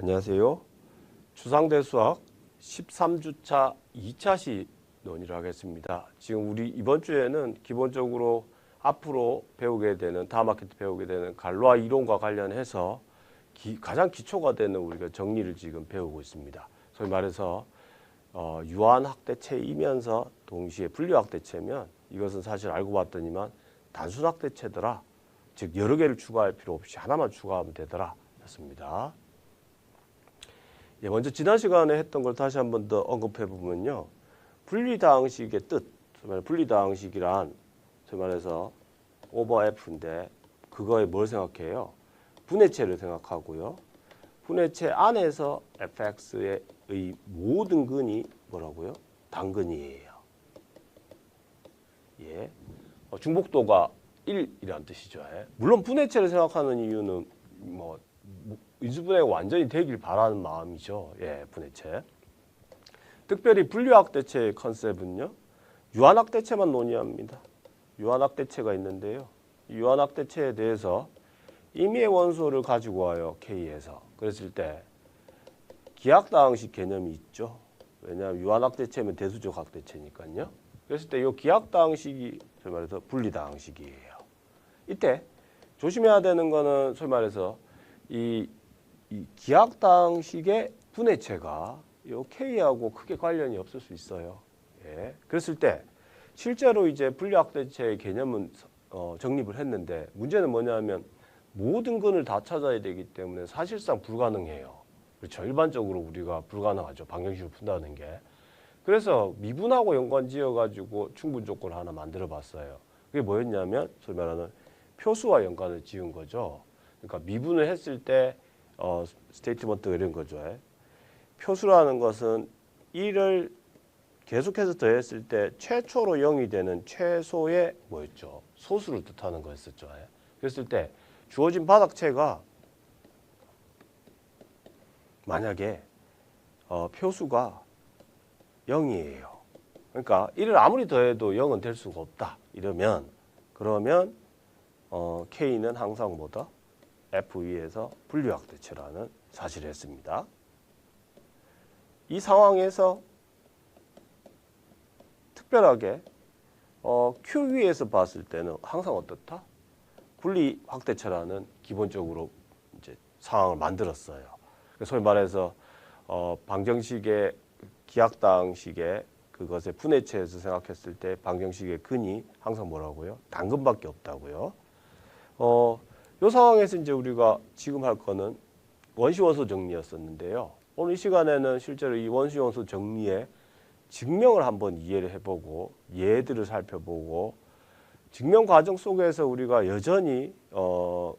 안녕하세요. 추상대 수학 13주차 2차 시 논의를 하겠습니다. 지금 우리 이번 주에는 기본적으로 앞으로 배우게 되는 다마켓 배우게 되는 갈로아 이론과 관련해서 가장 기초가 되는 우리가 정리를 지금 배우고 있습니다. 소위 말해서 유한학대체이면서 동시에 분류학대체면 이것은 사실 알고 봤더니만 단순학대체더라. 즉 여러 개를 추가할 필요 없이 하나만 추가하면 되더라. 였습니다. 예, 먼저 지난 시간에 했던 걸 다시 한번 더 언급해 보면요. 분리다항식의 뜻, 분리다항식이란 소위 말해서 오버 F인데 그거에 뭘 생각해요? 분해체를 생각하고요. 분해체 안에서 fx의 모든 근이 뭐라고요? 당근이에요. 예, 중복도가 1이라는 뜻이죠. 예. 물론 분해체를 생각하는 이유는 인수분해가 완전히 되길 바라는 마음이죠. 예, 분해체. 특별히 분류학대체의 컨셉은요. 유한학대체만 논의합니다. 유한학대체가 있는데요. 유한학대체에 대해서 임의의 원소를 가지고 와요. K에서. 그랬을 때 기하학다항식 개념이 있죠. 왜냐하면 유한학대체면 대수적 학대체니까요. 그랬을 때 이 기하학다항식이 소위 말해서 분리다항식이에요. 이때 조심해야 되는 거는 소위 말해서 이 기하학다항식의 분해체가 이 K하고 크게 관련이 없을 수 있어요. 예. 그랬을 때 실제로 이제 분류학대체의 개념은 정립을 했는데 문제는 뭐냐면 모든 근을 다 찾아야 되기 때문에 사실상 불가능해요. 그렇죠. 일반적으로 우리가 불가능하죠. 방정식을 푼다는 게. 그래서 미분하고 연관 지어가지고 충분 조건을 하나 만들어 봤어요. 그게 뭐였냐면 소위 말하는 표수와 연관을 지은 거죠. 그러니까 미분을 했을 때 스테이트먼트가 이런 거죠. 표수라는 것은 1을 계속해서 더했을 때 최초로 0이 되는 최소의 뭐였죠? 소수를 뜻하는 거였었죠. 그랬을 때 주어진 바닥체가 만약에 표수가 0이에요. 그러니까 1을 아무리 더해도 0은 될 수가 없다. 이러면 그러면 K는 항상 뭐다? F2에서 분류학대체라는 사실을 했습니다. 이 상황에서 특별하게 Q 위에서 봤을 때는 항상 어떻다? 분리학대체라는 기본적으로 이제 상황을 만들었어요. 소위 말해서 방정식의 기하학다항식의 그것의 분해체에서 생각했을 때 방정식의 근이 항상 뭐라고요? 당근밖에 없다고요. 이 상황에서 이제 우리가 지금 할 거는 원시원소 정리였었는데요. 오늘 이 시간에는 실제로 이 원시원소 정리의 증명을 한번 이해를 해보고 예들을 살펴보고 증명 과정 속에서 우리가 여전히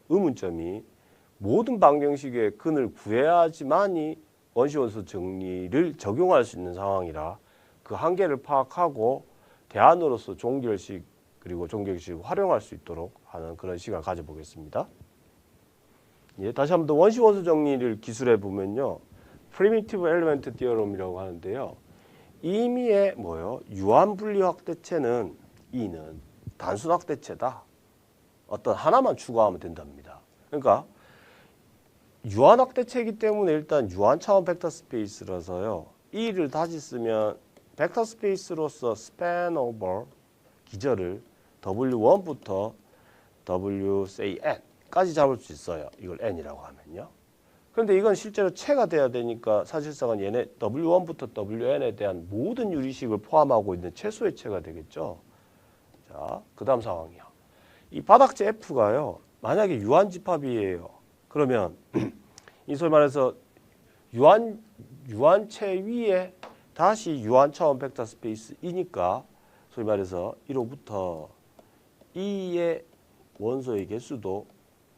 의문점이 모든 방정식의 근을 구해야지만이 원시원소 정리를 적용할 수 있는 상황이라 그 한계를 파악하고 대안으로서 종결식 그리고 종결식을 활용할 수 있도록 하는 그런 시간을 가져보겠습니다. 예, 다시 한번 더 원시원소 정리를 기술해 보면요. Primitive Element Theorem이라고 하는데요. 임의의 유한분리학대체는 E는 단순학대체다. 어떤 하나만 추가하면 된답니다. 그러니까 유한학대체이기 때문에 일단 유한차원 벡터 스페이스라서요. E를 다시 쓰면 벡터 스페이스로서 span over 기저를 W1부터 W say n까지 잡을 수 있어요. 이걸 n이라고 하면요. 그런데 이건 실제로 체가 돼야 되니까 사실상은 얘네 W1부터 WN에 대한 모든 유리식을 포함하고 있는 최소의 체가 되겠죠. 자, 그 다음 상황이요. 이 바닥체 F가요. 만약에 유한집합이에요. 그러면 이 소위 말해서 유한체 위에 다시 유한차원 벡터 스페이스이니까 소위 말해서 1호부터 2의 원소의 개수도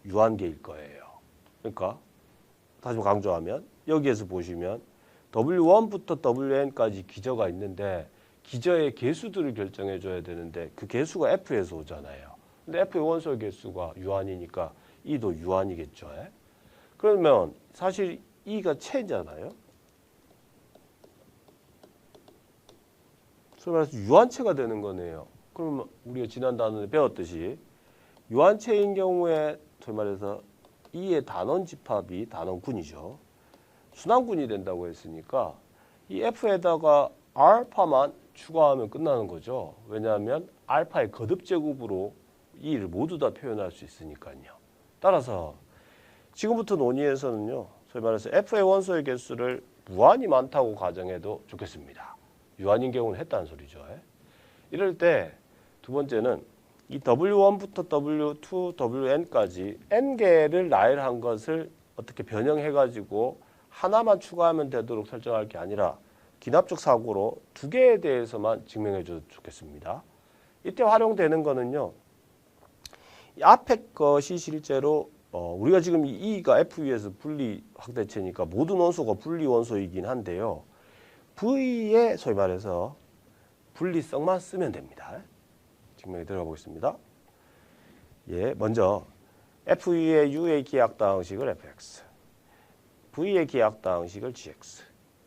유한계일 거예요. 그러니까 다시 강조하면 여기에서 보시면 W1부터 WN까지 기저가 있는데 기저의 개수들을 결정해 줘야 되는데 그 개수가 F에서 오잖아요. 근데 F의 원소의 개수가 유한이니까 E도 유한이겠죠. 그러면 사실 E가 체잖아요. 소위 말해서 유한체가 되는 거네요. 그러면 우리가 지난 단원에 배웠듯이 유한체인 경우에 소위 말해서 E의 단원 집합이 단원군이죠. 순환군이 된다고 했으니까 이 F에다가 알파만 추가하면 끝나는 거죠. 왜냐하면 알파의 거듭 제곱으로 이 일을 모두 다 표현할 수 있으니까요. 따라서 지금부터 논의에서는요, 소위 말해서 F의 원소의 개수를 무한히 많다고 가정해도 좋겠습니다. 유한인 경우는 했다는 소리죠. 이럴 때 두 번째는 이 W1부터 W2, WN까지 N개를 나열한 것을 어떻게 변형해가지고 하나만 추가하면 되도록 설정할 게 아니라 기납적 사고로 두 개에 대해서만 증명해 줘도 좋겠습니다. 이때 활용되는 거는요, 이 앞에 것이 실제로 우리가 지금 이 E가 FE에서 분리 확대체니까 모든 원소가 분리 원소이긴 한데요. V의 소위 말해서 분리성만 쓰면 됩니다. 증명에 들어가 보겠습니다. 예, 먼저 FE의 U의 기하학당식을 fx, V의 기하학당식을 gx.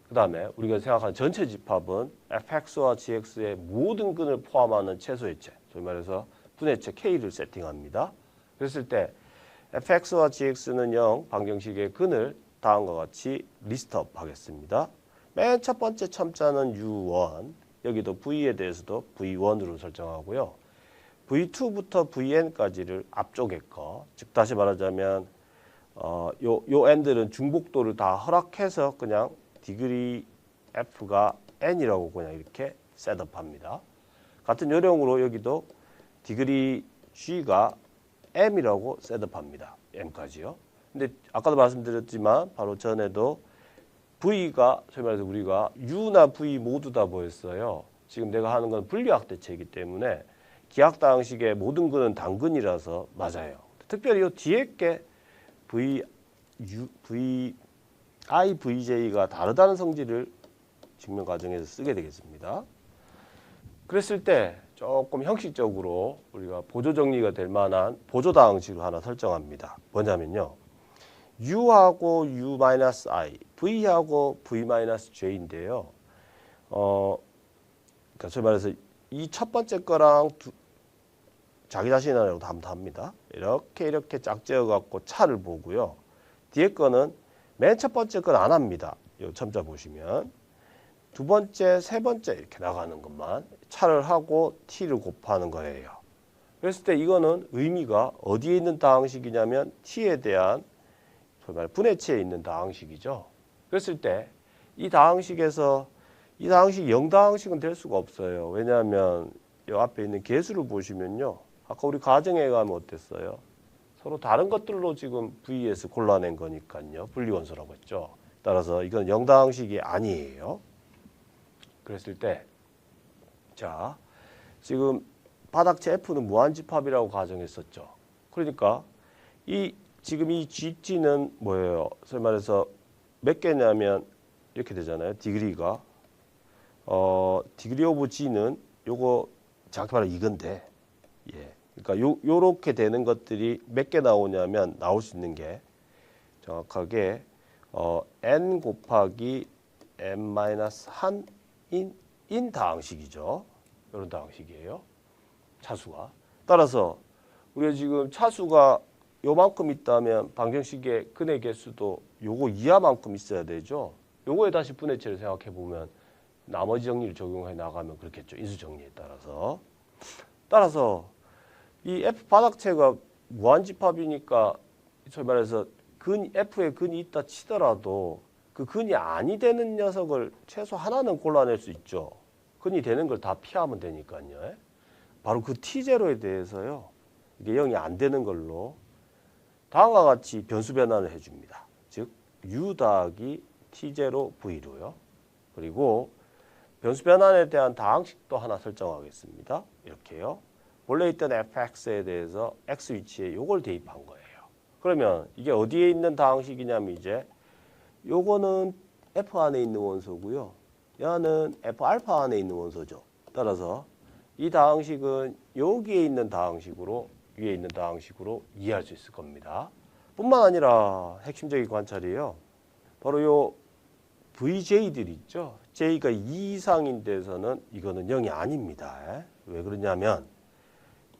그 다음에 우리가 생각하는 전체 집합은 fx와 gx의 모든 근을 포함하는 최소의체, 소위 말해서 분해체 k를 세팅합니다. 그랬을 때 fx와 gx는 0, 방정식의 근을 다음과 같이 리스트업 하겠습니다. 맨 첫 번째 첨자는 u1, 여기도 v에 대해서도 v1으로 설정하고요. v2부터 vn까지를 앞쪽에 거, 즉 다시 말하자면 요 n들은 중복도를 다 허락해서 그냥 디그리 f가 n이라고 그냥 이렇게 셋업합니다. 같은 요령으로 여기도 디그리 g가 m이라고 셋업합니다. m까지요. 근데 아까도 말씀드렸지만 바로 전에도 v가 소위 말해서 우리가 u나 v 모두 다 뭐였어요? 지금 내가 하는 건 분리학대체이기 때문에 기하학당식의 모든 근은 단근이라서 맞아요. 특별히 이 뒤에 게 I, VJ가 다르다는 성질을 증명 과정에서 쓰게 되겠습니다. 그랬을 때 조금 형식적으로 우리가 보조 정리가 될 만한 보조 다항식을 하나 설정합니다. 뭐냐면요, U하고 U-I, V하고 V-J인데요. 그러니까 소위 말해서 이 첫 번째 거랑 자기 자신이라고 합니다. 이렇게 짝지어 갖고 차를 보고요. 뒤에 거는 맨 첫 번째 건 안 합니다. 이 첨자 보시면 두 번째, 세 번째 이렇게 나가는 것만 차를 하고 t를 곱하는 거예요. 그랬을 때 이거는 의미가 어디에 있는 다항식이냐면 t에 대한 소위 말해 분해체에 있는 다항식이죠. 그랬을 때 이 다항식에서 이 다항식 0다항식은 될 수가 없어요. 왜냐하면 이 앞에 있는 개수를 보시면요, 아까 우리 가정에 가면 어땠어요? 서로 다른 것들로 지금 VS 골라낸 거니까요. 분리원소라고 했죠. 따라서 이건 0다항식이 아니에요. 그랬을 때, 자, 지금 바닥체 F는 무한집합이라고 가정했었죠. 그러니까 지금 이 GT는 뭐예요? 소위 말해서 몇 개냐면 이렇게 되잖아요. 디그리가 디그리 오브 G는 요거 정확히 말하면 이건데, 예. 그러니까 요렇게 되는 것들이 몇 개 나오냐면 나올 수 있는 게 정확하게 n 곱하기 n-1인 다항식이죠. 이런 다항식이에요. 차수가. 따라서 우리가 지금 차수가 요만큼 있다면 방정식의 근의 개수도 요거 이하만큼 있어야 되죠. 요거에 다시 분해체를 생각해 보면 나머지 정리를 적용해 나가면 그렇겠죠. 인수 정리에 따라서. 따라서 이 F 바닥체가 무한집합이니까 소위 말해서 F에 근이 있다 치더라도 그 근이 아니 되는 녀석을 최소 하나는 골라낼 수 있죠. 근이 되는 걸 다 피하면 되니까요. 바로 그 T0에 대해서요, 이게 0이 안 되는 걸로 다음과 같이 변수 변환을 해줍니다. 즉 U 더하기 T0 V로요. 그리고 변수 변환에 대한 다항식도 하나 설정하겠습니다. 이렇게요. 원래 있던 fx에 대해서 x 위치에 요걸 대입한 거예요. 그러면 이게 어디에 있는 다항식이냐면 이제 요거는 f 안에 있는 원소고요. 얘는 f 알파 안에 있는 원소죠. 따라서 이 다항식은 여기에 있는 다항식으로, 위에 있는 다항식으로 이해할 수 있을 겁니다. 뿐만 아니라 핵심적인 관찰이에요. 바로 요 VJ들 있죠. J가 2 이상인 데서는 이거는 0이 아닙니다. 왜 그러냐면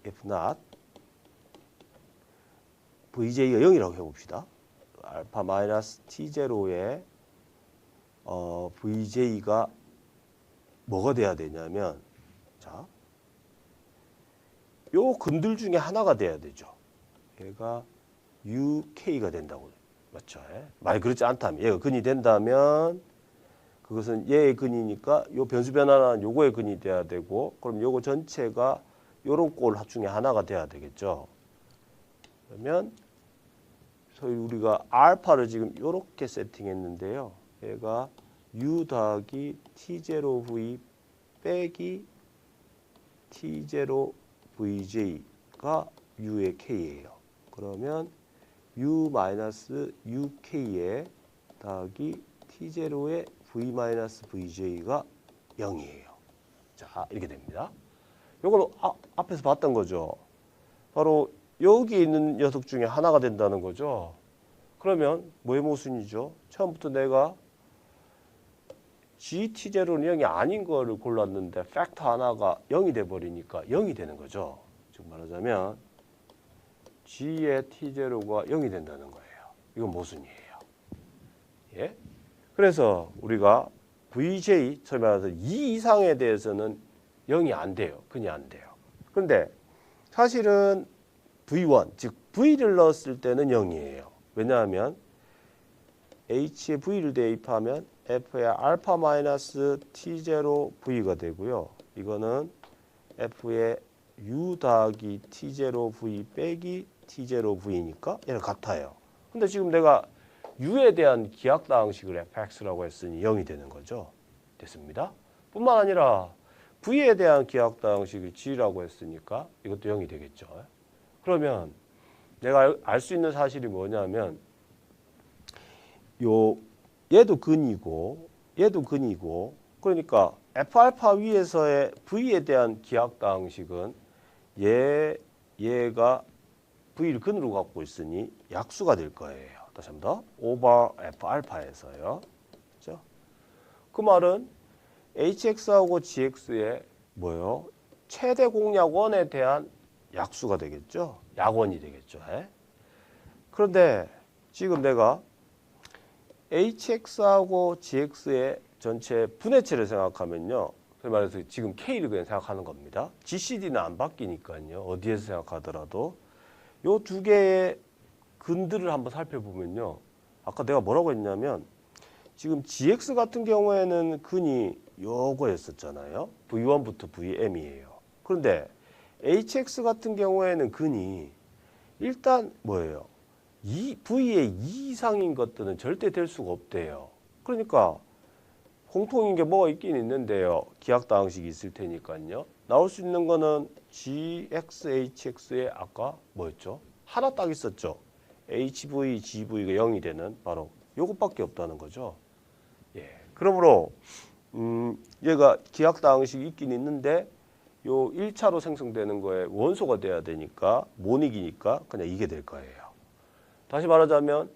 if not VJ가 0이라고 해봅시다. 알파 마이너스 T0의 VJ가 뭐가 돼야 되냐면, 자, 요 근들 중에 하나가 돼야 되죠. 얘가 UK가 된다고. 맞죠? 만약 그렇지 않다면, 얘가 근이 된다면 그것은 얘의 근이니까 요 변수 변화는 요거의 근이 돼야 되고, 그럼 요거 전체가 요런 꼴 중에 하나가 돼야 되겠죠. 그러면 소위 우리가 알파를 지금 요렇게 세팅했는데요. 얘가 U 더하기 T0V 빼기 T0VJ가 U의 K예요. 그러면 U-UK에 더하기 T0의 V-VJ가 0이에요. 자, 이렇게 됩니다. 요거는 앞에서 봤던 거죠. 바로 여기 있는 녀석 중에 하나가 된다는 거죠. 그러면 뭐의 모순이죠? 처음부터 내가 GT0는 0이 아닌 거를 골랐는데 팩터 하나가 0이 돼버리니까 0이 되는 거죠. 즉 말하자면 G의 T0가 0이 된다는 거예요. 이건 모순이에요. 예? 그래서 우리가 VJ, 소위 말해서 2 이상에 대해서는 0이 안 돼요. 근이 안 돼요. 그런데 사실은 V1, 즉 V를 넣었을 때는 0이에요. 왜냐하면 H에 V를 대입하면 F의 알파 마이너스 T0V가 되고요. 이거는 F의 U 더하기 T0V 빼기 T0V니까 얘는 같아요. 근데 지금 내가 U에 대한 기하당식을 fx라고 했으니 0이 되는 거죠. 됐습니다. 뿐만 아니라 V에 대한 기하당식을 g라고 했으니까 이것도 0이 되겠죠. 그러면 내가 알 수 있는 사실이 뭐냐면 얘도 근이고 얘도 근이고, 그러니까 F알파 위에서의 V에 대한 기하당식은 얘가 V를 근으로 갖고 있으니 약수가 될 거예요. 다시 한 번 더. 오버 F알파에서요. 그렇죠? 그 말은 HX하고 GX의 뭐요? 최대 공약원에 대한 약수가 되겠죠. 약원이 되겠죠. 그런데 지금 내가 HX하고 GX의 전체 분해체를 생각하면요. 그 말해서 지금 K를 그냥 생각하는 겁니다. GCD는 안 바뀌니까요. 어디에서 생각하더라도 요 두 개의 근들을 한번 살펴보면요. 아까 내가 뭐라고 했냐면 지금 GX 같은 경우에는 근이 요거였었잖아요. V1부터 VM이에요. 그런데 HX 같은 경우에는 근이 일단 뭐예요? V의 2 이상인 것들은 절대 될 수가 없대요. 그러니까 공통인 게 뭐가 있긴 있는데요. 기하당식이 있을 테니까요. 나올 수 있는 거는 GX, HX에 아까 뭐였죠? 하나 딱 있었죠. HV, GV가 0이 되는 바로 요것밖에 없다는 거죠. 예. 그러므로 얘가 기하당식이 있긴 있는데 요 1차로 생성되는 거에 원소가 돼야 되니까 모닉이니까 그냥 이게 될 거예요. 다시 말하자면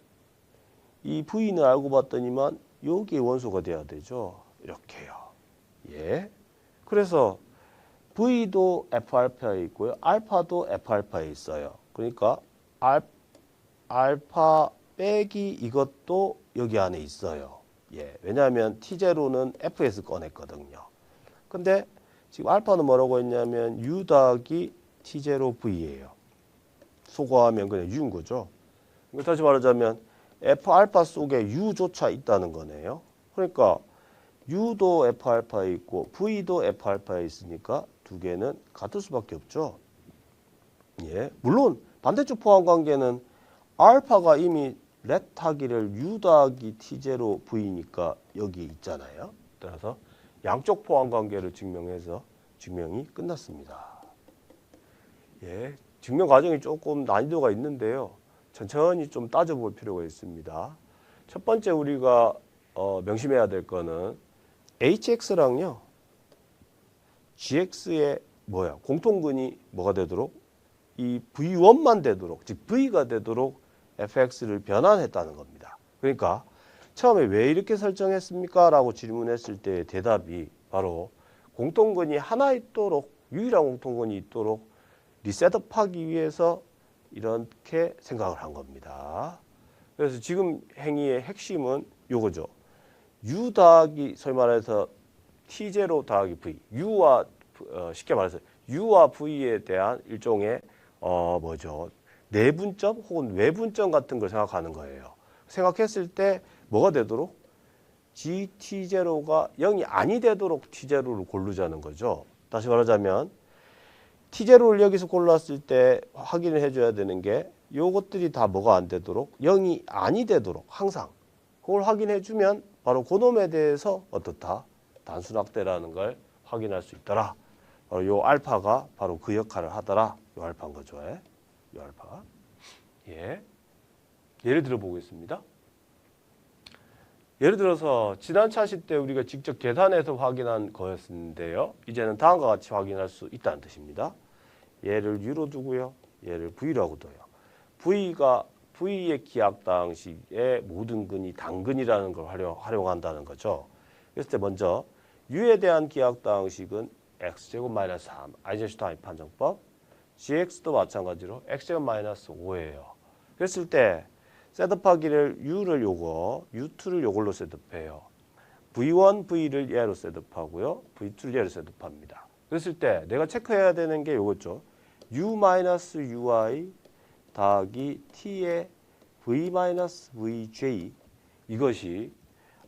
이 V는 알고 봤더니만 여기에 원소가 돼야 되죠. 이렇게요. 예. 그래서 V도 F알파에 있고요. 알파도 F알파에 있어요. 그러니까 알파 빼기 이것도 여기 안에 있어요. 예. 왜냐하면 T0는 F에서 꺼냈거든요. 근데 지금 알파는 뭐라고 했냐면 U 더하기 T0V예요. 소거하면 그냥 U인 거죠. 다시 말하자면 F알파 속에 U조차 있다는 거네요. 그러니까 U도 F알파에 있고 V도 F알파에 있으니까 두 개는 같을 수밖에 없죠. 예. 물론 반대쪽 포함 관계는 알파가 이미 렛하기를 U 더하기 T0V니까 여기 있잖아요. 따라서 양쪽 포함 관계를 증명해서 증명이 끝났습니다. 예. 증명 과정이 조금 난이도가 있는데요. 천천히 좀 따져볼 필요가 있습니다. 첫 번째 우리가 명심해야 될 거는 HX랑요 GX의 공통근이 뭐가 되도록 이 V1만 되도록, 즉 V가 되도록 fx를 변환했다는 겁니다. 그러니까 처음에 왜 이렇게 설정했습니까? 라고 질문했을 때의 대답이 바로 공통근이 하나 있도록, 유일한 공통근이 있도록 리셋업하기 위해서 이렇게 생각을 한 겁니다. 그래서 지금 행위의 핵심은 요거죠. u 더하기 소위 말해서 t0 더하기 v, u와 쉽게 말해서 u와 v에 대한 일종의 뭐죠? 내분점 혹은 외분점 같은 걸 생각하는 거예요. 생각했을 때 뭐가 되도록 GT0가 0이 아니 되도록 T0를 고르자는 거죠. 다시 말하자면 T0를 여기서 골랐을 때 확인을 해줘야 되는 게 요것들이 다 뭐가 안 되도록 0이 아니 되도록 항상 그걸 확인해 주면 바로 그놈에 대해서 어떻다? 단순 확대라는 걸 확인할 수 있더라. 바로 요 알파가 바로 그 역할을 하더라. 요 알파인 거죠. 요 알파가. 예. 예를 들어 보겠습니다. 예를 들어서 지난 차시 때 우리가 직접 계산해서 확인한 거였는데요. 이제는 다음과 같이 확인할 수 있다는 뜻입니다. 얘를 U로 두고요. 얘를 V라고 둬요. V의 기하당식의 모든 근이 당근이라는 걸 활용한다는 거죠. 그랬을 때 먼저 U에 대한 기하당식은 X제곱 마이너스 3, 아이젠슈타인 판정법. GX도 마찬가지로 X제곱 마이너스 5예요. 그랬을 때 셋업하기를 U를 요거, U2를 요걸로 셋업해요. V1, V를 얘로 셋업하고요. V2를 얘로 셋업합니다. 그랬을 때 내가 체크해야 되는 게 요거죠. U-UI 더하기 T의 V-VJ 이것이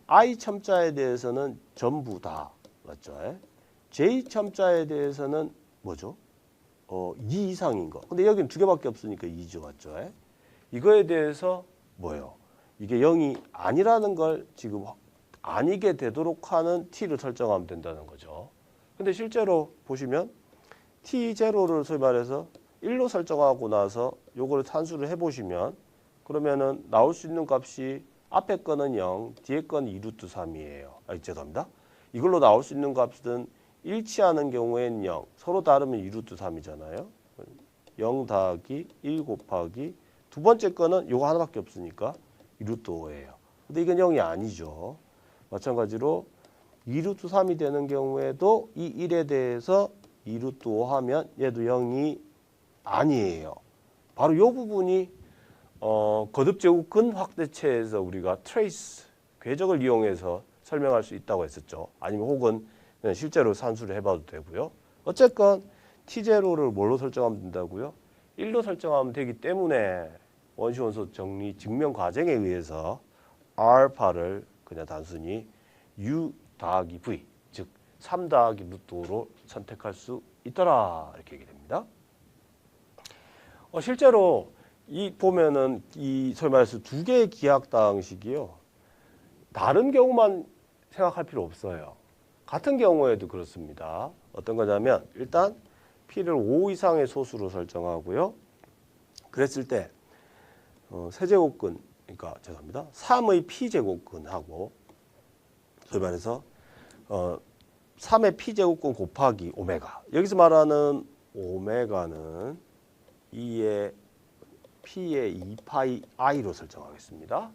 I 첨자에 대해서는 전부 다 맞죠? J 첨자에 대해서는 뭐죠? 2 이상인 거. 근데 여기는 두 개밖에 없으니까 2죠. 맞죠? 이거에 대해서 뭐예요? 이게 0이 아니라는 걸 지금 아니게 되도록 하는 T를 설정하면 된다는 거죠. 근데 실제로 보시면 T0를 소위 말해서 1로 설정하고 나서 요거를 산수를 해보시면 그러면은 나올 수 있는 값이 앞에 거는 0, 뒤에 거는 2루트 3이에요. 죄송합니다. 이걸로 나올 수 있는 값은 일치하는 경우에는 0, 서로 다르면 2루트 3이잖아요. 0 더하기 1 곱하기 두 번째 거는 요거 하나밖에 없으니까 2루트 5예요. 근데 이건 0이 아니죠. 마찬가지로 2루트 3이 되는 경우에도 이 1에 대해서 2루트 5 하면 얘도 0이 아니에요. 바로 이 부분이 거듭제곱 근 확대체에서 우리가 트레이스, 궤적을 이용해서 설명할 수 있다고 했었죠. 아니면 혹은 실제로 산수를 해봐도 되고요. 어쨌건 T0를 뭘로 설정하면 된다고요? 1로 설정하면 되기 때문에 원시원소 정리 증명 과정에 의해서 알파를 그냥 단순히 U 더하기 V, 즉 3 더하기 루트 5로 선택할 수 있더라 이렇게 얘기됩니다. 실제로 이 보면은 이 소위 말해서 두 개의 기하당식이요. 다른 경우만 생각할 필요 없어요. 같은 경우에도 그렇습니다. 어떤 거냐면 일단 P를 5 이상의 소수로 설정하고요. 그랬을 때 세제곱근, 그러니까 죄송합니다. 3의 P제곱근하고 소위 말해서 3의 P제곱근 곱하기 오메가. 여기서 말하는 오메가는 2의 P의 2파이 I로 설정하겠습니다.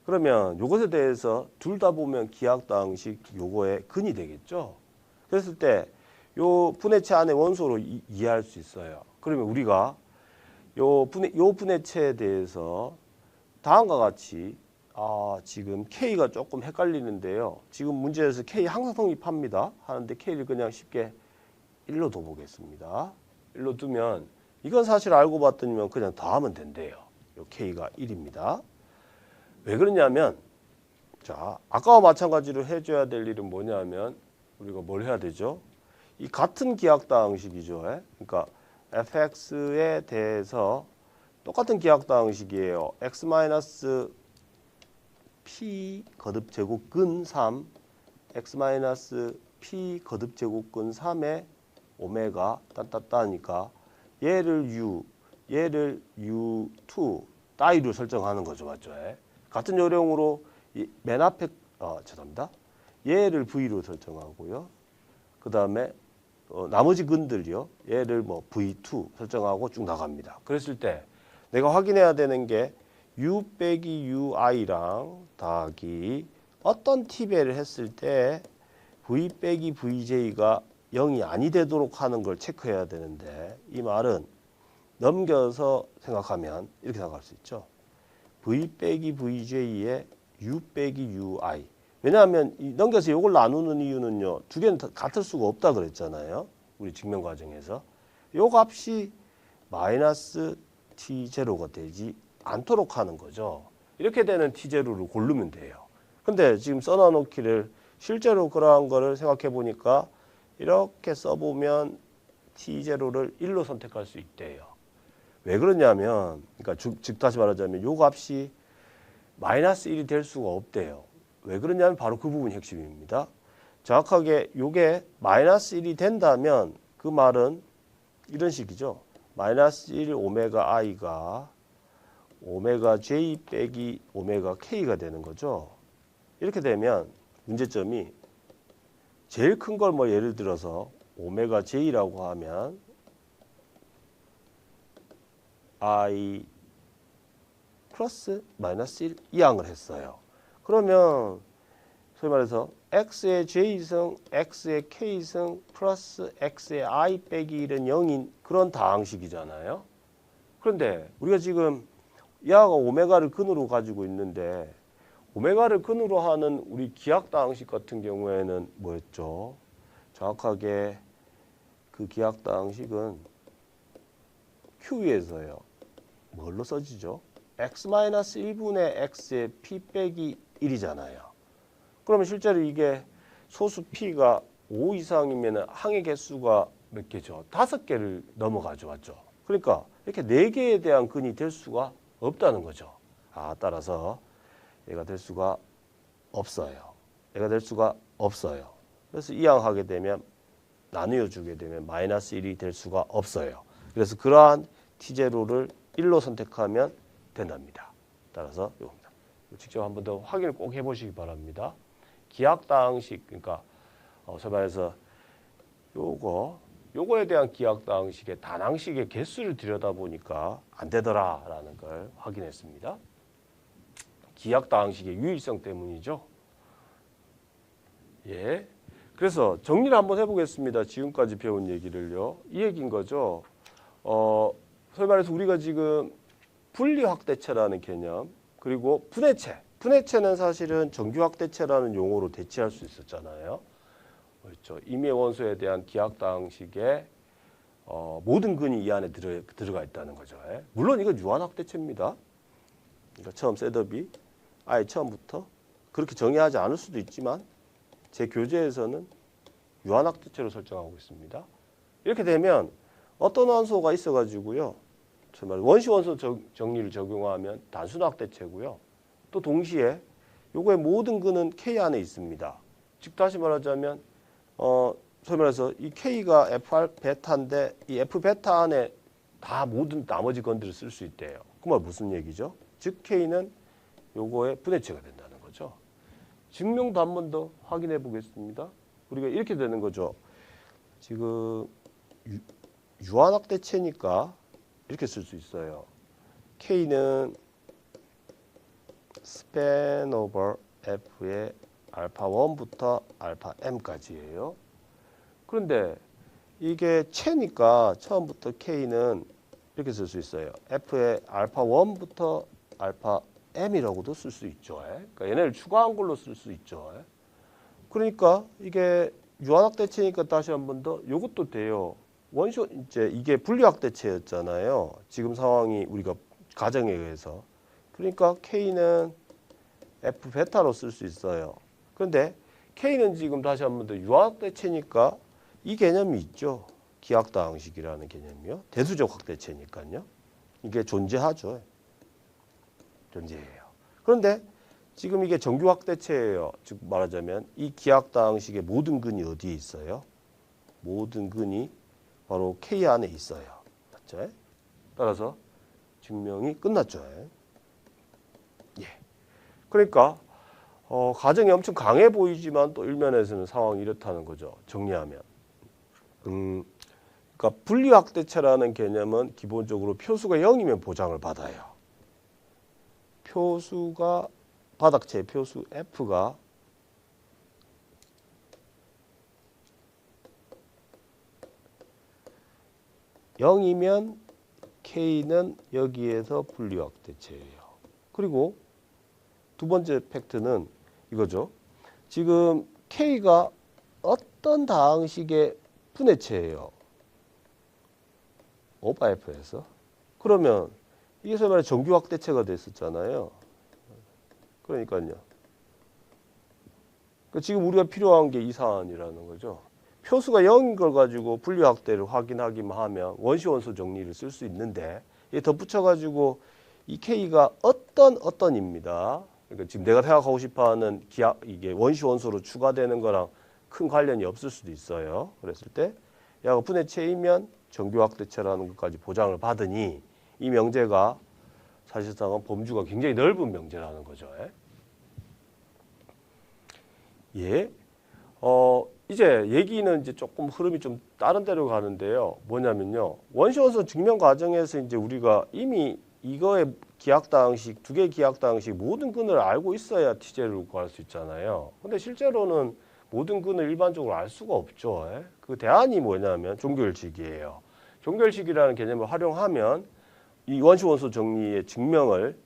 그러면 이것에 대해서 둘 다 보면 기하당식 요거의 근이 되겠죠. 그랬을 때 요 분해체 안에 원소로 이해할 수 있어요. 그러면 우리가 요 분해체에 대해서 다음과 같이 지금 K가 조금 헷갈리는데요. 지금 문제에서 K 항상 성립합니다. 하는데 K를 그냥 쉽게 1로 둬보겠습니다. 1로 두면 이건 사실 알고 봤더니면 그냥 더하면 된대요. 요 K가 1입니다. 왜 그러냐면 자 아까와 마찬가지로 해줘야 될 일은 뭐냐면 우리가 뭘 해야 되죠? 이 같은 기하당식이죠. 그러니까 fx에 대해서 똑같은 기하당식이에요. x-p 거듭 제곱근 3 x-p 거듭 제곱근 3의 오메가 딴따따니까 얘를 u, 얘를 u2 따위로 설정하는 거죠. 맞죠? 같은 요령으로 맨 앞에 죄송합니다. 얘를 v로 설정하고요. 그 다음에 나머지 근들요. 얘를 뭐 v2 설정하고 쭉 나갑니다. 그랬을 때 내가 확인해야 되는 게 u 빼기 ui랑 더하기 어떤 t배를 했을 때 v 빼기 vj가 0이 아니 되도록 하는 걸 체크해야 되는데 이 말은 넘겨서 생각하면 이렇게 생각할 수 있죠. v 빼기 vj의 u 빼기 ui 왜냐하면 넘겨서 이걸 나누는 이유는요. 두 개는 같을 수가 없다 그랬잖아요. 우리 증명 과정에서. 요 값이 마이너스 t0가 되지 않도록 하는 거죠. 이렇게 되는 t0를 고르면 돼요. 근데 지금 써놔놓기를 실제로 그러한 거를 생각해 보니까 이렇게 써보면 t0를 1로 선택할 수 있대요. 왜 그러냐면, 그러니까 즉 다시 말하자면 요 값이 마이너스 1이 될 수가 없대요. 왜 그러냐면 바로 그 부분이 핵심입니다. 정확하게 요게 마이너스 1이 된다면 그 말은 이런 식이죠. 마이너스 1 오메가 i가 오메가 j 빼기 오메가 k가 되는 거죠. 이렇게 되면 문제점이 제일 큰 걸 뭐 예를 들어서 오메가 j라고 하면 i 플러스 마이너스 1 이항을 했어요. 그러면 소위 말해서 x의 j승, x의 k승 플러스 x의 i 빼기 1은 0인 그런 다항식이잖아요. 그런데 우리가 지금 야가 오메가를 근으로 가지고 있는데 오메가를 근으로 하는 우리 기하다항식 같은 경우에는 뭐였죠? 정확하게 그 기하다항식은 Q에서요. 뭘로 써지죠? x-1분의 x의 p 빼기 1이잖아요. 그러면 실제로 이게 소수 p가 5 이상이면 항의 개수가 몇 개죠? 5개를 넘어가죠. 맞죠? 그러니까 이렇게 4개에 대한 근이 될 수가 없다는 거죠. 따라서 얘가 될 수가 없어요. 얘가 될 수가 없어요. 그래서 이항하게 되면 나누어 주게 되면 마이너스 1이 될 수가 없어요. 그래서 그러한 t0를 1로 선택하면 된답니다. 따라서 이겁니다. 직접 한번 더 확인을 꼭 해보시기 바랍니다. 기하다항식, 그러니까 소위 말해서 요거에 대한 기하다항식의 단항식의 개수를 들여다보니까 안 되더라라는 걸 확인했습니다. 기하다항식의 유일성 때문이죠. 예. 그래서 정리를 한번 해보겠습니다. 지금까지 배운 얘기를요. 이 얘기인 거죠. 소위 말해서 우리가 지금 분리확대체라는 개념, 그리고 분해체. 분해체는 사실은 정규확대체라는 용어로 대체할 수 있었잖아요. 그렇죠. 임의 원소에 대한 기하다항식의 모든 근이 이 안에 들어가 있다는 거죠. 물론 이건 유한확대체입니다. 그러니까 처음 셋업이 아예 처음부터 그렇게 정의하지 않을 수도 있지만 제 교재에서는 유한확대체로 설정하고 있습니다. 이렇게 되면 어떤 원소가 있어가지고요. 정말 원시 원소 정리를 적용하면 단순확대체고요. 또 동시에 요거의 모든 근은 K 안에 있습니다. 즉 다시 말하자면 소위 말해서 이 K가 F 베타인데 이 F 베타 안에 다 모든 나머지 건들을 쓸 수 있대요. 그 말 무슨 얘기죠? 즉 K는 요거의 분해체가 된다는 거죠. 증명도 한 번 더 확인해 보겠습니다. 우리가 이렇게 되는 거죠. 지금 유한확대체니까 이렇게 쓸 수 있어요. K는 span over F의 알파 1부터 알파 M까지예요. 그런데 이게 체니까 처음부터 K는 이렇게 쓸 수 있어요. F의 알파 1부터 알파 M이라고도 쓸 수 있죠. 그러니까 얘네를 추가한 걸로 쓸 수 있죠. 그러니까 이게 유한확대체니까 다시 한 번 더 이것도 돼요. 원시 이제 이게 분리확대체였잖아요. 지금 상황이 우리가 가정에 의해서. 그러니까 K는 F 베타로 쓸 수 있어요. 그런데 K는 지금 다시 한 번 더 유한확대체니까 이 개념이 있죠. 기하다항식이라는 개념이요. 대수적 확대체니까요. 이게 존재하죠. 존재해요. 그런데 지금 이게 정규 확대체예요. 즉 말하자면 이 기하다항식의 모든 근이 어디에 있어요? 모든 근이 바로 K 안에 있어요. 맞죠? 따라서 증명이 끝났죠. 예. 그러니까 가정이 엄청 강해 보이지만 또 일면에서는 상황이 이렇다는 거죠. 정리하면. 그러니까 분리확대체라는 개념은 기본적으로 표수가 0이면 보장을 받아요. 표수가 바닥체 표수 F가 (0이면) K는 여기에서 분리확대체예요. 그리고 두 번째 팩트는 이거죠. 지금 K가 어떤 다항식의 분해체예요. 오바 F에서. 그러면 이게 소위 말해 정규 확대체가 됐었잖아요. 그러니까요. 지금 우리가 필요한 게 이 사안이라는 거죠. 표수가 0인 걸 가지고 분리 확대를 확인하기만 하면 원시 원소 정리를 쓸 수 있는데 이게 덧붙여 가지고 이 K가 어떤입니다. 그러니까 지금 내가 생각하고 싶어하는 이게 원시 원소로 추가되는 거랑 큰 관련이 없을 수도 있어요. 그랬을 때 얘가 분해체이면 정규 확대체라는 것까지 보장을 받으니 이 명제가 사실상은 범주가 굉장히 넓은 명제라는 거죠. 예. 이제 얘기는 이제 조금 흐름이 좀 다른 데로 가는데요. 뭐냐면요. 원시 원소 증명 과정에서 이제 우리가 이미 이거의 기하다항식, 두 개의 기하다항식 모든 근을 알고 있어야 T제를 구할 수 있잖아요. 근데 실제로는 모든 근을 일반적으로 알 수가 없죠. 그 대안이 뭐냐면 종결식이에요. 종결식이라는 개념을 활용하면 이 원시 원소 정리의 증명을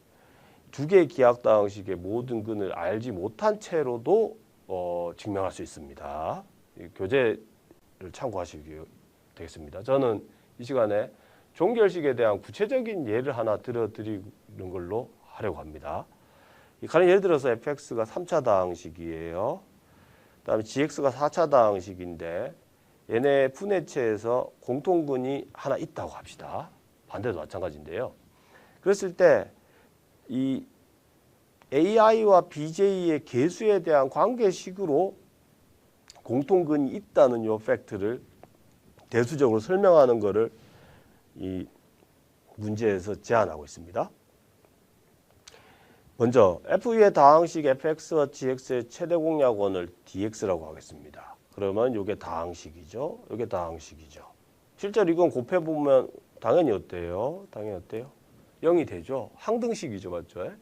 두 개의 기하다항식의 모든 근을 알지 못한 채로도 증명할 수 있습니다. 교재를 참고하시기 되겠습니다. 저는 이 시간에 종결식에 대한 구체적인 예를 하나 들어드리는 걸로 하려고 합니다. 가령 예를 들어서 fx가 3차 다항식이에요. 그다음에 gx가 4차 다항식인데 얘네 분해체에서 공통근이 하나 있다고 합시다. 반대도 마찬가지인데요. 그랬을 때 이 AI와 BJ의 계수에 대한 관계식으로 공통근이 있다는 요 팩트를 대수적으로 설명하는 것을 이 문제에서 제안하고 있습니다. 먼저 F의 다항식 fx와 gx의 최대 공약원을 dx라고 하겠습니다. 그러면 이게 다항식이죠. 이게 다항식이죠. 실제로 이건 곱해보면 당연히 어때요? 0이 되죠. 항등식이죠. 맞죠?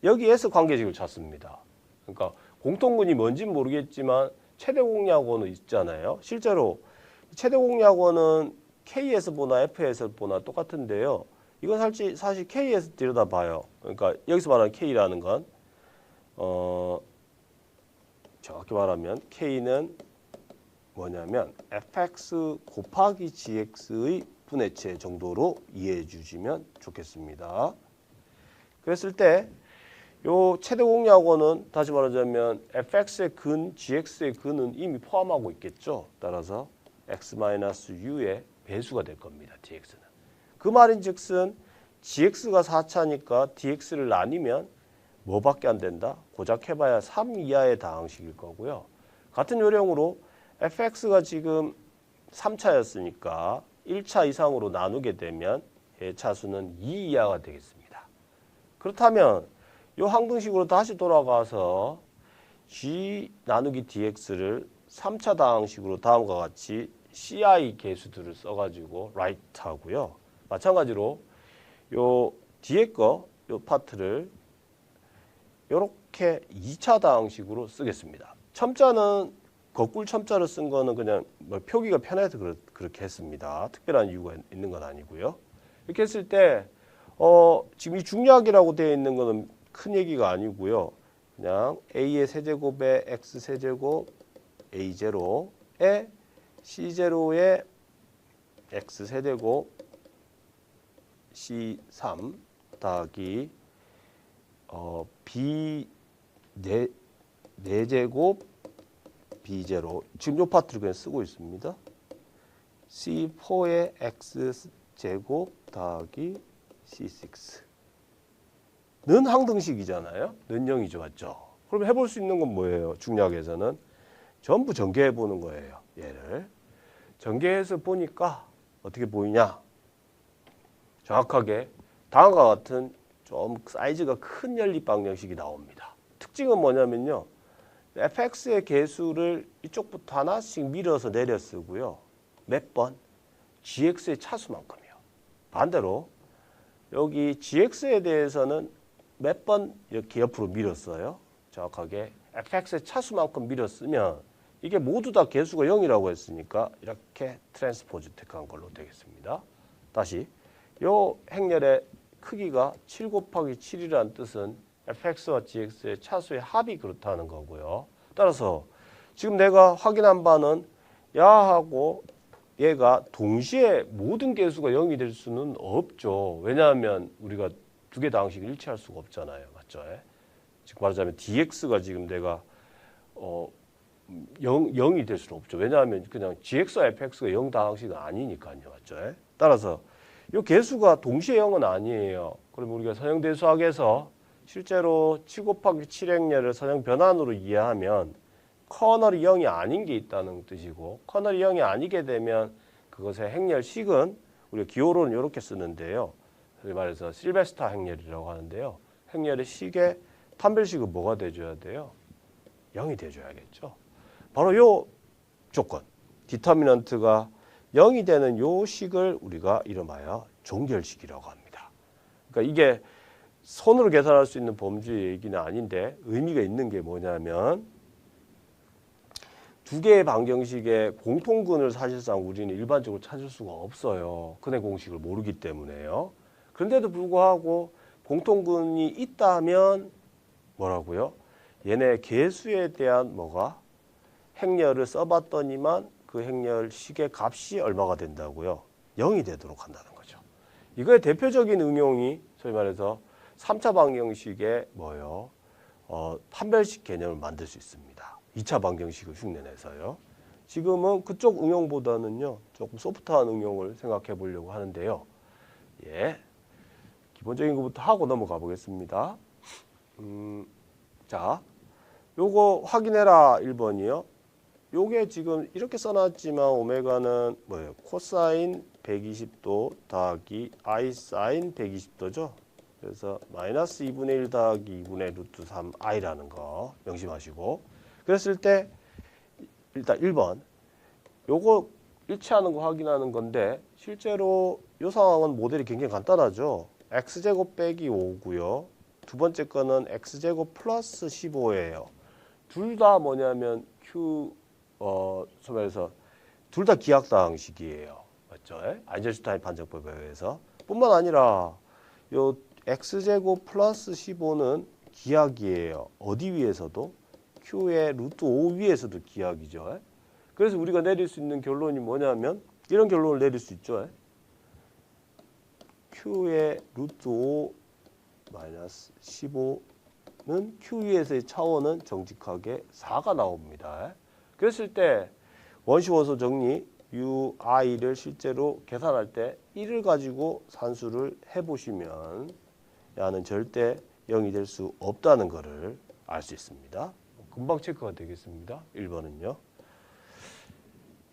여기에서 관계식을 찾습니다. 그러니까 공통근이 뭔지는 모르겠지만 최대 공약원은 있잖아요. 실제로 최대 공약원은 K에서 보나 F에서 보나 똑같은데요. 이건 사실 K에서 들여다봐요. 그러니까 여기서 말하는 K라는 건 정확히 말하면 K는 뭐냐면 fx 곱하기 gx의 분해체 정도로 이해해 주시면 좋겠습니다. 그랬을 때 요 최대 공약원은 다시 말하자면 fx의 근, gx의 근은 이미 포함하고 있겠죠. 따라서 x-u의 배수가 될 겁니다. dx는. 그 말인즉슨 gx가 4차니까 dx를 나뉘면 뭐밖에 안 된다? 고작 해봐야 3 이하의 다항식일 거고요. 같은 요령으로 fx가 지금 3차였으니까 1차 이상으로 나누게 되면 차수는 2 이하가 되겠습니다. 그렇다면 이 항등식으로 다시 돌아가서 g 나누기 dx를 3차 다항식으로 다음과 같이 ci 계수들을 써가지고 write 하고요. 마찬가지로 요 뒤에 거, 요 파트를 이렇게 2차 다항식으로 쓰겠습니다. 첨자는 거꾸로 첨자를 쓴 거는 그냥 뭐 표기가 편해서 그렇게 했습니다. 특별한 이유가 있는 건 아니고요. 이렇게 했을 때 지금 이 중약이라고 되어 있는 거는 큰 얘기가 아니고요. 그냥 a의 세제곱에 x 세제곱 a0에 c0에 x 세제곱 c3 더하기 b 4제곱 b0 지금 이 파트를 그냥 쓰고 있습니다. c4의 x제곱 더하기 c6 는 항등식이잖아요. 는 0이죠. 맞죠? 그럼 해볼 수 있는 건 뭐예요? 중약에서는 전부 전개해 보는 거예요. 얘를 전개해서 보니까 어떻게 보이냐? 정확하게 다음과 같은 좀 사이즈가 큰 연립 방정식이 나옵니다. 특징은 뭐냐면요. fx의 계수를 이쪽부터 하나씩 밀어서 내려 쓰고요. 몇 번? gx의 차수만큼이요. 반대로 여기 gx에 대해서는 몇 번 이렇게 옆으로 밀었어요. 정확하게 fx의 차수만큼 밀었으면 이게 모두 다 계수가 0이라고 했으니까 이렇게 트랜스포즈 택한 걸로 되겠습니다. 다시 요 행렬의 크기가 7 곱하기 7이라는 뜻은 fx와 gx의 차수의 합이 그렇다는 거고요. 따라서 지금 내가 확인한 바는 야하고 얘가 동시에 모든 개수가 0이 될 수는 없죠. 왜냐하면 우리가 두 개 다 항식을 일치할 수가 없잖아요. 맞죠? 즉 말하자면 dx가 지금 내가 0이 될 수는 없죠. 왜냐하면 그냥 gx와 fx가 0 다 항식은 아니니까요. 맞죠? 따라서 이 개수가 동시에 0은 아니에요. 그러면 우리가 선형대수학에서 실제로 7 곱하기 7 행렬을 선형 변환으로 이해하면 커널이 0이 아닌 게 있다는 뜻이고, 커널이 0이 아니게 되면 그것의 행렬식은 우리가 기호로는 이렇게 쓰는데요. 소위 말해서 실베스타 행렬이라고 하는데요. 행렬의 식의 판별식은 뭐가 돼줘야 돼요? 0이 돼줘야겠죠. 바로 요 조건, 디터미넌트가 0이 되는 요 식을 우리가 이름하여 종결식이라고 합니다. 그러니까 이게 손으로 계산할 수 있는 범주의 얘기는 아닌데 의미가 있는 게 뭐냐면 두 개의 방정식의 공통근을 사실상 우리는 일반적으로 찾을 수가 없어요. 근의 공식을 모르기 때문에요. 그런데도 불구하고 공통근이 있다면 뭐라고요? 얘네 개수에 대한 뭐가 행렬을 써봤더니만 그 행렬식의 값이 얼마가 된다고요? 0이 되도록 한다는 거죠. 이거의 대표적인 응용이 소위 말해서 3차 방정식의 뭐요? 판별식 개념을 만들 수 있습니다. 2차 방정식을 흉내내서요. 지금은 그쪽 응용보다는요, 조금 소프트한 응용을 생각해 보려고 하는데요. 예. 기본적인 것부터 하고 넘어가 보겠습니다. 자, 요거 확인해라 1번이요. 요게 지금 이렇게 써놨지만 오메가는 뭐예요? 코사인 120도 더하기 I 사인 120도죠. 그래서 마이너스 2분의 1 더하기 2분의 루트 3i라는 거 명심하시고, 그랬을 때 일단 1번 요거 일치하는 거 확인하는 건데 실제로 이 상황은 모델이 굉장히 간단하죠. x제곱 빼기 5고요. 두 번째 거는 x제곱 플러스 15예요. 둘 다 뭐냐면 소위해서 둘 다 기하상식이에요. 맞죠? 아인슈타인 반정법에 의해서. 뿐만 아니라 요 x제곱 플러스 15는 기하기예요. 어디 위에서도? q의 루트 5 위에서도 기하기죠. 그래서 우리가 내릴 수 있는 결론이 뭐냐면 이런 결론을 내릴 수 있죠. q의 루트 5 마이너스 15는 q 위에서의 차원은 정직하게 4가 나옵니다. 그랬을 때 원시원소 정리 ui를 실제로 계산할 때 1을 가지고 산수를 해보시면 야는 절대 0이 될 수 없다는 것을 알 수 있습니다. 금방 체크가 되겠습니다. 1번은요.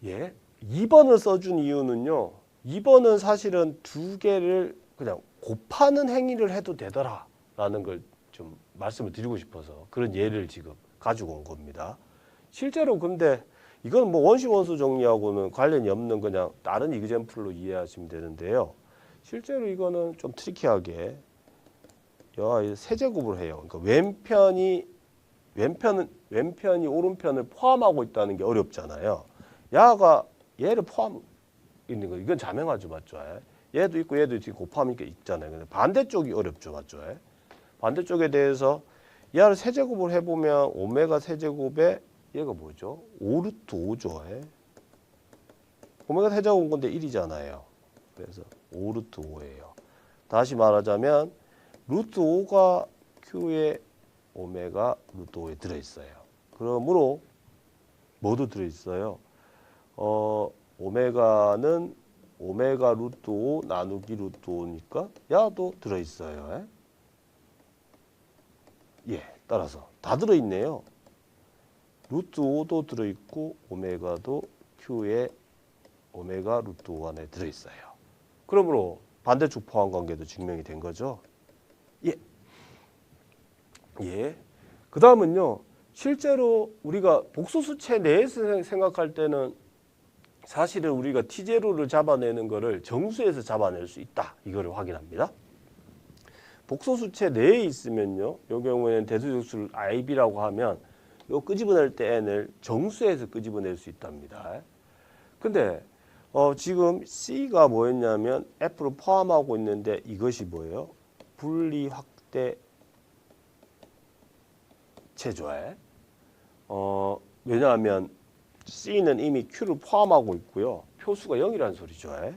예. 2번을 써준 이유는요. 2번은 사실은 두 개를 그냥 곱하는 행위를 해도 되더라 라는 걸 좀 말씀을 드리고 싶어서 그런 예를 지금 가지고 온 겁니다. 실제로 근데 이건 뭐 원시 원소 정리하고는 관련이 없는 그냥 다른 이그젬플로 이해하시면 되는데요. 실제로 이거는 좀 트리키하게 세제곱을 해요. 그러니까 왼편이 오른편을 포함하고 있다는 게 어렵잖아요. 야가 얘를 포함 있는 거 이건 자명하죠, 맞죠? 얘도 있고 얘도 지금 곱함이 있잖아요. 근데 반대쪽이 어렵죠, 맞죠? 반대쪽에 대해서 얘를 세제곱을 해보면 오메가 세제곱에 얘가 뭐죠? 5루트 5죠. 오메가 세제곱은 건데 1이잖아요. 그래서 5루트 5예요. 다시 말하자면 루트 5가 Q의 오메가 루트 5에 들어있어요. 그러므로 뭐도 들어있어요? 오메가는 오메가 루트 5 나누기 루트 5니까 야도 들어있어요. 예, 따라서 다 들어있네요. 루트 5도 들어있고 오메가도 Q의 오메가 루트 5 안에 들어있어요. 그러므로 반대쪽 포함 관계도 증명이 된 거죠. 예. 예. 그 다음은요. 실제로 우리가 복소수체 내에서 생각할 때는 사실은 우리가 T제로를 잡아내는 거를 정수에서 잡아낼 수 있다. 이거를 확인합니다. 복소수체 내에 있으면요. 이 경우에는 대수적수를 IB라고 하면 요 끄집어낼 때 N을 정수에서 끄집어낼 수 있답니다. 근데 지금 C가 뭐였냐면 F를 포함하고 있는데 이것이 뭐예요? 분리 확대 체조에 왜냐하면 C는 이미 Q를 포함하고 있고요. 표수가 0이라는 소리죠. 0이기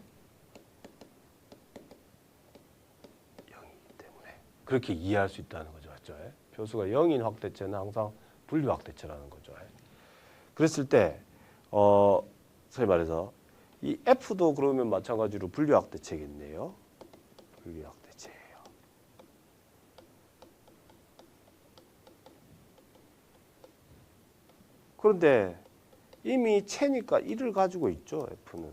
때문에 그렇게 이해할 수 있다는 거죠. 맞죠? 표수가 0인 확대체는 항상 분류 확대체라는 거죠. 그랬을 때 소위 말해서 이 F도 그러면 마찬가지로 분류 확대체겠네요. 분류 확대체예요. 그런데 이미 체니까 1을 가지고 있죠. F는.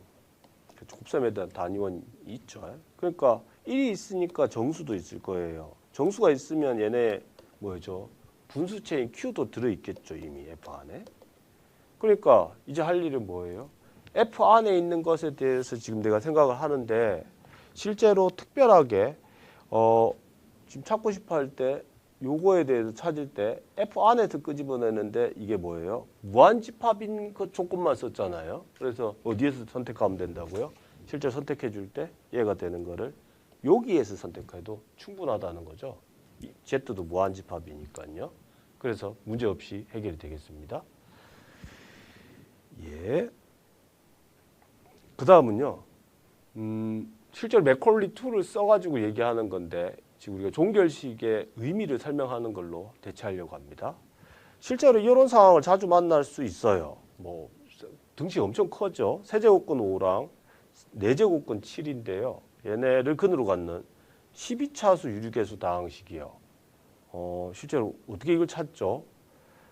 곱셈에 대한 단위원이 있죠. 그러니까 1이 있으니까 정수도 있을 거예요. 정수가 있으면 얘네 뭐죠? 분수체인 Q도 들어있겠죠. 이미 F 안에. 그러니까 이제 할 일은 뭐예요? F 안에 있는 것에 대해서 지금 내가 생각을 하는데 실제로 특별하게 지금 찾고 싶어 할 때 요거에 대해서 찾을 때 F 안에서 끄집어내는데 이게 뭐예요? 무한집합인 것 조건만 썼잖아요. 그래서 어디에서 선택하면 된다고요? 실제 선택해 줄 때 얘가 되는 거를 여기에서 선택해도 충분하다는 거죠. Z도 무한집합이니까요. 그래서 문제없이 해결이 되겠습니다. 예. 그 다음은요. 실제로 맥콜리 2를 써가지고 얘기하는 건데 지금 우리가 종결식의 의미를 설명하는 걸로 대체하려고 합니다. 실제로 이런 상황을 자주 만날 수 있어요. 뭐 등식이 엄청 커죠. 세제곱근 5랑 4제곱근 7인데요. 얘네를 근으로 갖는 12차수 유리계수 다항식이요. 실제로 어떻게 이걸 찾죠?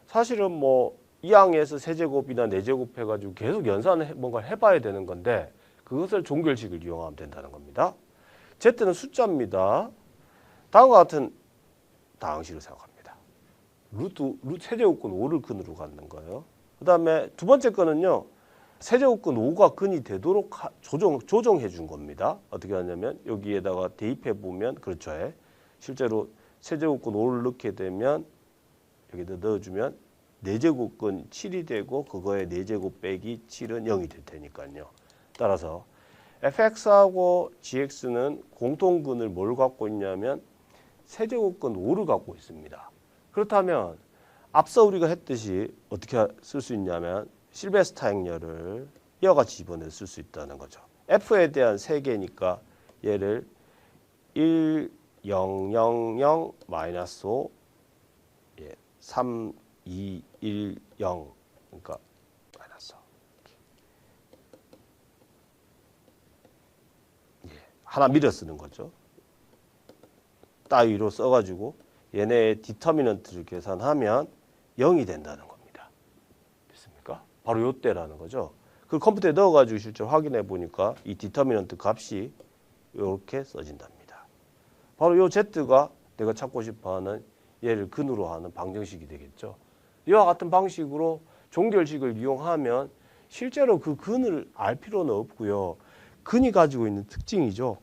사실은 뭐 2항에서 세제곱이나 4제곱 해가지고 계속 연산을 뭔가 해봐야 되는 건데 그것을 종결식을 이용하면 된다는 겁니다. Z는 숫자입니다. 다음과 같은 다항식을 생각합니다. 루트 세제곱근 5를 근으로 갖는 거예요. 그 다음에 두 번째 거는요. 세제곱근 5가 근이 되도록 조정해 준 겁니다. 어떻게 하냐면 여기에다가 대입해 보면 그렇죠. 실제로 세제곱근 5를 넣게 되면 여기다 넣어주면 4제곱근 7이 되고 그거에 4제곱 빼기 7은 0이 될 테니까요. 따라서 fx하고 gx는 공통근을 뭘 갖고 있냐면 세제곱근 5를 갖고 있습니다. 그렇다면 앞서 우리가 했듯이 어떻게 쓸 수 있냐면 실베스타행렬을 이와 같이 집어내 쓸 수 있다는 거죠. f에 대한 세개니까 얘를 1, 0, 0, 0, 마이너스 5, 3, 2, 1, 0 그러니까 마이너스 하나 밀어 쓰는 거죠. 따위로 써가지고 얘네의 디터미넌트를 계산하면 0이 된다는 겁니다. 됐습니까? 바로 요때라는 거죠. 그 컴퓨터에 넣어가지고 실제 확인해 보니까 이 디터미넌트 값이 이렇게 써진답니다. 바로 요 Z가 내가 찾고 싶어하는 얘를 근으로 하는 방정식이 되겠죠. 이와 같은 방식으로 종결식을 이용하면 실제로 그 근을 알 필요는 없고요. 근이 가지고 있는 특징이죠.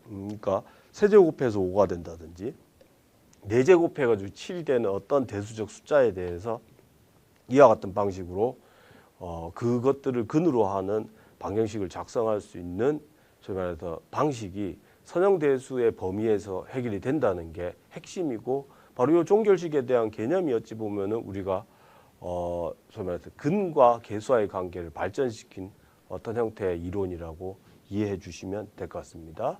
그러니까 세제곱해서 5가 된다든지 4제곱해가지고 7이 되는 어떤 대수적 숫자에 대해서 이와 같은 방식으로 그것들을 근으로 하는 방정식을 작성할 수 있는 소위 말해서 방식이 선형대수의 범위에서 해결이 된다는 게 핵심이고 바로 이 종결식에 대한 개념이 어찌 보면은 우리가 소위 말해서 근과 계수와의 관계를 발전시킨 어떤 형태의 이론이라고 이해해 주시면 될 것 같습니다.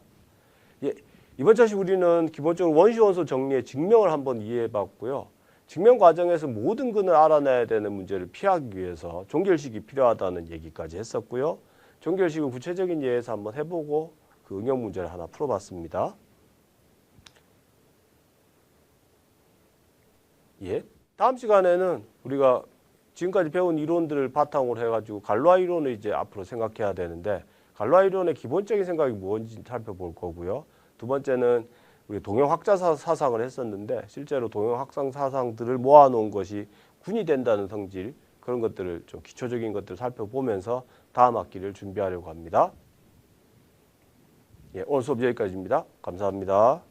예, 이번 차시 우리는 기본적으로 원시원소 정리의 증명을 한번 이해해 봤고요. 증명 과정에서 모든 근을 알아내야 되는 문제를 피하기 위해서 종결식이 필요하다는 얘기까지 했었고요. 종결식을 구체적인 예에서 한번 해보고 그 응용 문제를 하나 풀어봤습니다. 예, 다음 시간에는 우리가 지금까지 배운 이론들을 바탕으로 해가지고 갈로아 이론을 이제 앞으로 생각해야 되는데 갈로아 이론의 기본적인 생각이 뭔지 살펴볼 거고요. 두 번째는 우리 동형 확자 사상을 했었는데 실제로 동형 확장 사상들을 모아놓은 것이 군이 된다는 성질 그런 것들을 좀 기초적인 것들을 살펴보면서 다음 학기를 준비하려고 합니다. 예, 오늘 수업 여기까지입니다. 감사합니다.